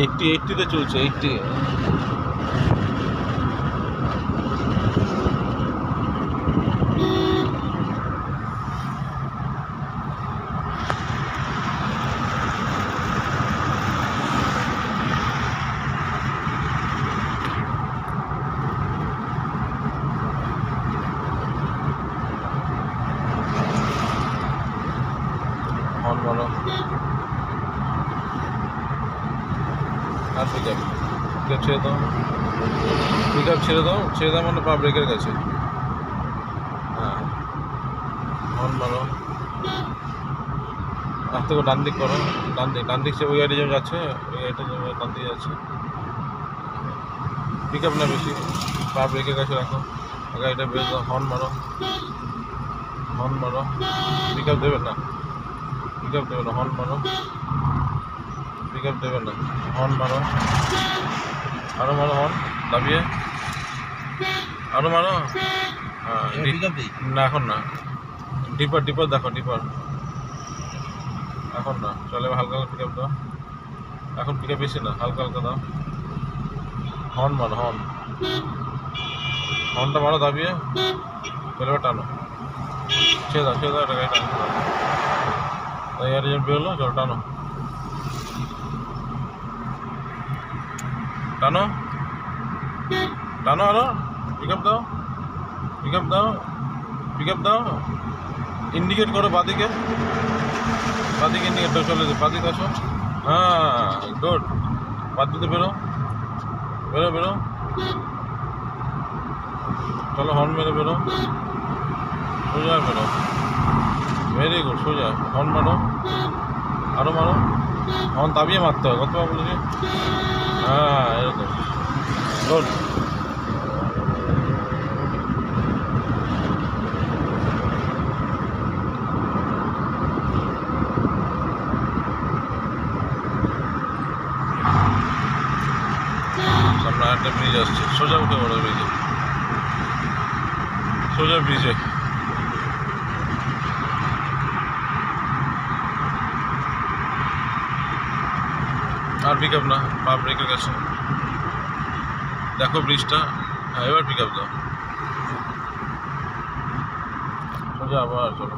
80 চলছে 80। হর্ন মারো আর পিকআপ ছেড়ে দাও, ছেড়ে দাও মানে পা ব্রেকের কাছে। হ্যাঁ হর্ন মারো, আস্তে করে ডান দিক করো, ডান দিক সে ওই গাড়ি যেমন যাচ্ছে ওই গাড়িটা ডান দিকে যাচ্ছে। পিকআপ না বেশি, পা ব্রেকের কাছে রাখো, গাড়িটা বের দাও। হর্ন মারো, পিকআপ দেবে না, হর্ন মারো, পিকআপ দেবে না, হর্ন মারো, আরো মারো হর্ন দাবিয়ে, আরো মারো। না এখন না, ডিপার দেখো, ডিপার এখন না, চলে হালকা পিকআপ দাও। এখন পিকআপ বেশি না, হালকা দাও। হর্ন মারো, হর্নটা মারো দাবিয়ে, চলে টানো, ছেড়ে দাও এটা গাড়ি টানো, তাই গাড়ি যখন বেরোলো চলো টানো, আরো পিকআপ দাও, ইন্ডিকেট করো বাদিকে ইন্ডিকেট চলে যাবে, বাদিকে আসো। হ্যাঁ গুড, বাদ দিতে বেরো, চলো হর্ন মেরে বেরো, সোজা বেরো, ভেরি গুড, সোজা হর্ন মারো, আরো মারো, হর্ন দাবিয়ে মারতে হবে, কতবার বলেছি। হ্যাঁ এরকম গুড। সামনে একটা ব্রিজ আসছে, সোজা উঠে পড়ো ব্রিজে, আর পিকআপ না, পা ব্রেকের কাছে দেখো ব্রিজটা। হ্যাঁ এবার পিকআপ দাও, সোজা আবার চলো।